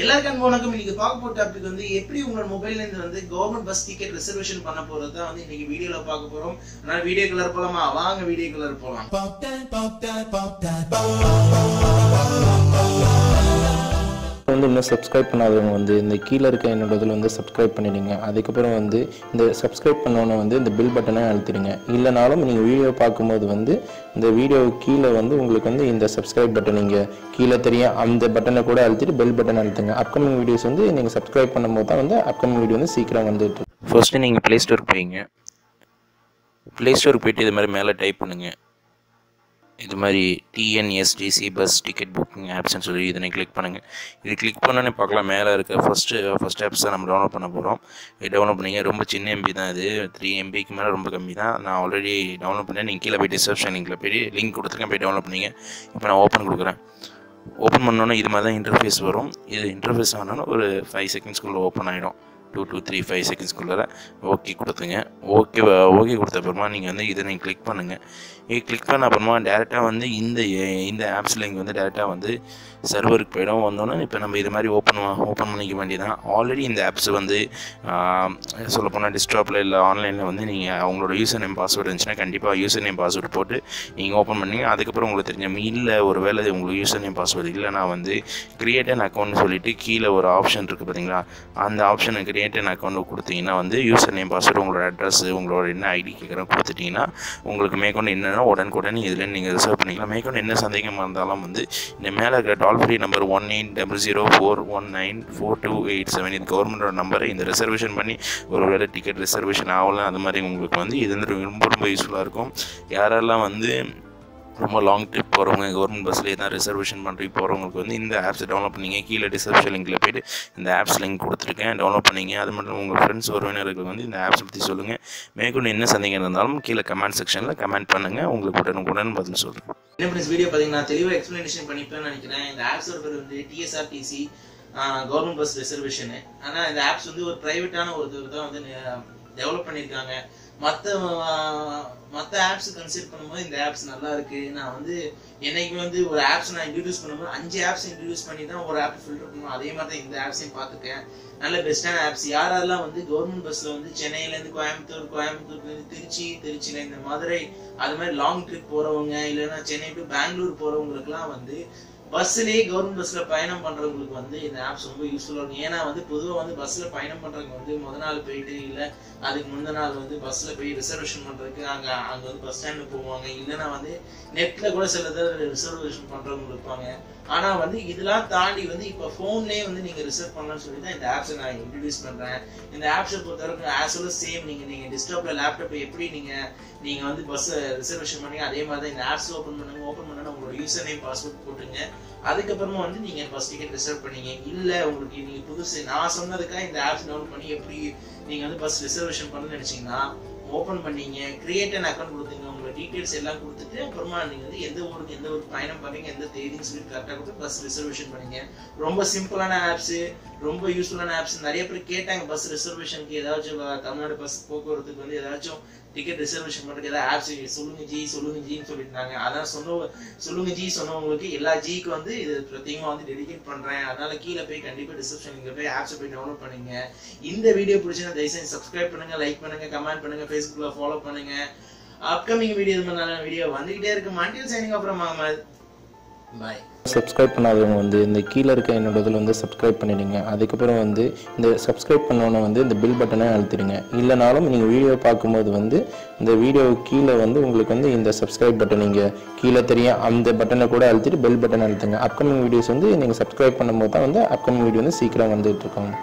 எல்லாருக்கும் வணக்கம். இன்னைக்கு பார்க்க போற டாபிக் வந்து எப்படி உங்களோட மொபைல்ல இருந்து வந்து கவர்மெண்ட் பஸ் டிக்கெட் ரிசர்வேஷன் பண்ண போறது தான் வந்து இன்னைக்கு வீடியோல பார்க்க போறோம். அதனால வீடியோ கலர் போலாமா? வாங்க வீடியோ கலர் போலாம். வந்து இன்னும் சப்ஸ்கிரைப் பண்ணாதவங்க வந்து இந்த கீழே இருக்க என்னோட இதில் வந்து சப்ஸ்கிரைப் பண்ணிடுங்க. அதுக்கப்புறம் வந்து இந்த சப்ஸ்கிரைப் பண்ணோன்னே வந்து இந்த பில் பட்டனை அழுத்திடுங்க. இல்லைனாலும் நீங்கள் வீடியோ பார்க்கும்போது வந்து இந்த வீடியோ கீழே வந்து உங்களுக்கு வந்து இந்த சப்ஸ்கிரைப் பட்டன் நீங்கள் கீழே தெரியும் அந்த பட்டனை கூட அழுத்திட்டு பெல் பட்டன் அழுத்துங்க. அப்கமிங் வீடியோஸ் வந்து நீங்கள் சப்ஸ்கிரைப் பண்ணும்போது தான் வந்து அப்கமிங் வீடியோ வந்து சீக்கிரம் வந்துட்டு. ஃபர்ஸ்ட்டு நீங்கள் ப்ளே ஸ்டோருக்கு போய்ங்க. ப்ளே ஸ்டோருக்கு போய்ட்டு இது மாதிரி மேலே டைப் பண்ணுங்கள். இது மாதிரி டிஎன்எஸ்டிசி பஸ் டிக்கெட் புக்கிங் ஆப்ஸ்ன்னு சொல்லி இதனை கிளிக் பண்ணுங்கள். இது கிளிக் பண்ணோன்னே பார்க்கலாம் மேலே இருக்க ஃபஸ்ட் ஆப்ஸ் தான் நம்ம டவுன்லோட் பண்ண போகிறோம். இது டவுன்லோட் பண்ணிங்க. ரொம்ப சின்ன எம்பி தான் இது, 3 MBக்கு மேலே ரொம்ப கம்மி தான். நான் ஆல்ரெடி டவுன்லோட் பண்ணேன். நீங்கள் கீழே போய் டிஸ்கிரிப்ஷன் லிங்கில் போய் லிங்க் கொடுத்துருக்கேன், போய் டவுன்லோட் பண்ணிங்க. இப்போ நான் ஓப்பன் கொடுக்குறேன். ஓப்பன் பண்ணோன்னே இது மாதிரி தான் இன்டர்ஃபேஸ் வரும். இது இன்டர்ஃபேஸ் ஆனாலும் ஒரு 5 செகண்ட்ஸ்குள்ளே ஓப்பன் ஆகிடும். 2 to 3 5 செகண்ட்ஸ்குள்ளே ஓகே கொடுத்துங்க. ஓகே கொடுத்த அப்புறமா நீங்கள் வந்து இதை நீங்கள் கிளிக் பண்ணுங்கள். இது கிளிக் பண்ண அப்புறமா டேரெக்டாக வந்து இந்த ஆப்ஸ் லிங்க் வந்து டேரெக்டாக வந்து சர்வருக்கு போயிடும். வந்தோன்னே இப்போ நம்ம இது மாதிரி ஓப்பன் பண்ணிக்க வேண்டியதான். ஆல்ரெடி இந்த ஆப்ஸ் வந்து சொல்லப்போனால் டெஸ்க்டாப்பில் இல்லை ஆன்லைனில் வந்து நீங்கள் அவங்களோட யூசர் நேம் பாஸ்வேர்டு இருந்துச்சுன்னா கண்டிப்பாக யூசர் நேம் பாஸ்வேர்டு போட்டு நீங்கள் ஓப்பன் பண்ணிங்க. அதுக்கப்புறம் உங்களுக்கு தெரிஞ்ச இல்லை ஒரு வேலை உங்களுக்கு யூசர் நேம் பாஸ்வேர்டு இல்லைனா வந்து கிரியேட் அன் அக்கௌண்ட்னு சொல்லிட்டு கீழே ஒரு ஆப்ஷன் இருக்குது பார்த்தீங்களா, அந்த ஆப்ஷனை கிரியேட் அன் அக்கௌண்ட் கொடுத்தீங்கன்னா வந்து யூசர் நேம் பாஸ்வேர்டு உங்களோட அட்ரஸ் உங்களோட என்ன ஐடி கேட்குறோம் கொடுத்துட்டிங்கன்னா உங்களுக்கு மேற்கொண்டு என்னென்னா உடனுக்குடனே இதில் நீங்கள் ரிசர்வ் பண்ணிக்கலாம். மேற்கொண்டு என்ன சந்தேகமாக இருந்தாலும் வந்து இந்த மேலே இருக்கிற டோல் ஃப்ரீ நம்பர் 1800419428 இது கவர்மெண்டோட நம்பரை இந்த ரிசர்வேஷன் பண்ணி ஒரு வேளை டிக்கெட் ரிசர்வேஷன் ஆகலாம். அது மாதிரி உங்களுக்கு வந்து இது வந்து ரொம்ப யூஸ்ஃபுல்லாக இருக்கும். யாரெல்லாம் வந்து ரொம்ப லாங் ட்ரிப் போகிறவங்க கவர்மெண்ட் பஸ்லேயே தான் ரிசர்வேஷன் பண்ணுறதுக்கு போகிறவங்களுக்கு வந்து இந்த ஆப்ஸை டவுன்லோட் பண்ணிங்க. கீழே டிஸ்கிரிப்ஷன் லிங்கில் போய்ட்டு இந்த ஆப்ஸ் லிங்க் கொடுத்துருக்கேன், டவுன்லோட் பண்ணிங்க. அது மட்டும் உங்கள் ஃப்ரெண்ட்ஸ் உறவினர்களுக்கு வந்து இந்த ஆப்ஸ் பற்றி சொல்லுங்கள். மேற்கொண்டு என்ன சந்தேகம் இருந்தாலும் கீழே கமெண்ட் செக்ஷனில் கமெண்ட் பண்ணுங்கள். உங்களுக்கு உடனுக்குடன் பதில் சொல்கிறேன். என்ன ஃப்ரெண்ட்ஸ், வீடியோ பார்த்தீங்கன்னா தெளிவாக எக்ஸ்பிளனேஷன் பண்ணிப்பேன்னு நினைக்கிறேன். இந்த ஆப்ஸோட பேர் வந்து டிஎஸ்ஆர்டிசி கவர்மெண்ட் பஸ் ரிசர்வேஷனு. ஆனால் இந்த ஆப்ஸ் வந்து ஒரு ப்ரைவேட்டான ஒருத்தர் தான் வந்து டெவலப் பண்ணியிருக்காங்க. மற்ற ஆப்ஸ் கன்சிடர் பண்ணும்போது இந்த ஆப்ஸ் நல்லா இருக்கு. நான் வந்து என்னைக்கு வந்து ஒரு ஆப்ஸ் நான் இன்ட்ரடியூஸ் பண்ணும்போது 5 ஆப்ஸ் இன்ட்ரடியூஸ் பண்ணி தான் ஒரு ஆப் ஃபில்டர் பண்ணுவோம். அதே மாதிரி தான் இந்த ஆப்ஸையும் பார்த்துருக்கேன். நல்ல பெஸ்டான ஆப்ஸ். யாரெல்லாம் வந்து கவர்மெண்ட் பஸ்ல வந்து சென்னையிலேருந்து கோயம்புத்தூர்லேருந்து திருச்சியில இந்த மதுரை அது மாதிரி லாங் ட்ரிப் போறவங்க இல்லைன்னா சென்னை டு பெங்களூர் போறவங்களுக்குலாம் வந்து பஸ்லயே கவர்மெண்ட் பஸ்ல பயணம் பண்றவங்களுக்கு வந்து இந்த ஆப்ஸ் ரொம்ப யூஸ்ஃபுல்லா இருக்கும். ஏன்னா வந்து பொதுவாக வந்து பஸ்ல பயணம் பண்றவங்க வந்து முதல் நாள் போயிட்டு இல்ல அதுக்கு முந்தின நாள் வந்து பஸ்ல போய் ரிசர்வேஷன் பண்றதுக்கு அங்க வந்து பஸ் ஸ்டாண்டு போவாங்க. இல்லைன்னா வந்து நெட்ல கூட சில ரிசர்வேஷன் பண்றவங்க இருப்பாங்க. ஆனா வந்து இதெல்லாம் தாண்டி வந்து இப்ப போன்லயே வந்து நீங்க ரிசர்வ் பண்ணலாம்னு சொல்லி தான் இந்த ஆப்ஸை நான் இன்ட்ரடியூஸ் பண்றேன். இந்த ஆப்ஸை பொறுத்தவரைக்கும் ஆஸ் வெல் சேம் நீங்க டெஸ்க்டாப்ல லேப்டாப் எப்படி நீங்க வந்து பஸ் ரிசர்வேஷன் பண்ணி அதே மாதிரி தான் இந்த ஆப்ஸ் ஓபன் பண்ணுங்க. ஓபன் பண்ணா உங்களோட யூசர் நேம் பாஸ்வேர்ட் போட்டுங்க. அதுக்கப்புறமா வந்து நீங்க பஸ் டிக்கெட் ரிசர்வ் பண்ணீங்க. இல்ல உங்களுக்கு நீங்க புதுசு நான் சொன்னதுக்காக இந்த ஆப்ஸ் டவுன்லோட் பண்ணி எப்படி நீங்க வந்து பஸ் ரிசர்வேஷன் பண்ணணும்னு நினைச்சீங்கன்னா ஓபன் பண்ணீங்க, கிரியேட் அன் அக்கௌண்ட் கொடுத்தீங்க, உங்களோட டீடைல்ஸ் எல்லாம் கொடுத்துட்டு அப்புறமா நீங்க வந்து எந்த ஊருக்கு பயணம் பண்ணீங்க எந்த தேதின்னு சொல்லி கரெக்டா கொடுத்து பஸ் ரிசர்வேஷன் பண்ணீங்க. ரொம்ப சிம்பிளான ஆப்ஸ், ரொம்ப யூஸ்ஃபுல்லான ஆப்ஸ். நிறைய பேர் கேட்டாங்க பஸ் ரிசர்வேஷனுக்கு ஏதாச்சும் தமிழ்நாடு பஸ் போக்குவரத்துக்கு வந்து ஏதாச்சும் டிக்கெட் ரிசர்வேஷன் பண்றதுக்கு ஏதாவது ஆப்ஸ் சொல்லுங்க ஜின்னு சொல்லியிருந்தாங்க. அதான் சொல்லுங்க ஜி சொன்னவங்களுக்கு எல்லா ஜிக்கு வந்து இது பிரத்யேகமா வந்து டெடிகேட் பண்றேன். அதனால கீழே போய் கண்டிப்பா டிஸ்கிரிப்ஷன் லிங்க்ல போய் ஆப்ஸ் போய் டவுன்லோட் பண்ணுங்க. இந்த வீடியோ பிடிச்சா தயவு செஞ்சு சப்ஸ்கிரைப் பண்ணுங்க, லைக் பண்ணுங்க, கமெண்ட் பண்ணுங்க, Facebookல ஃபாலோ பண்ணுங்க. அப்கமிங் வீடியோ இது மாதிரி நல்ல வீடியோ வந்துகிட்டே இருக்கு. Until signing off from Ahmed. Bye. Subscribe பண்ணாதவங்க வந்து இந்த கீழே இருக்க என்னோட இதில் வந்து சப்ஸ்கிரைப் பண்ணிடுங்க. அதுக்கப்புறம் வந்து இந்த சப்ஸ்கிரைப் பண்ணோன்னே வந்து இந்த பில் பட்டனை அழுத்திடுங்க. இல்லைனாலும் நீங்கள் வீடியோ பார்க்கும்போது வந்து இந்த வீடியோ கீழே வந்து உங்களுக்கு வந்து இந்த சப்ஸ்கிரைப் பட்டன் நீங்கள் கீழே தெரியும் அந்த பட்டனை கூட அழுத்திட்டு பெல் பட்டன் அழுத்துங்க. அப்கமிங் வீடியோஸ் வந்து நீங்கள் சப்ஸ்கிரைப் பண்ணும்போது தான் வந்து அப்கமிங் வீடியோ வந்து சீக்கிரம் வந்துட்டு இருக்காங்க.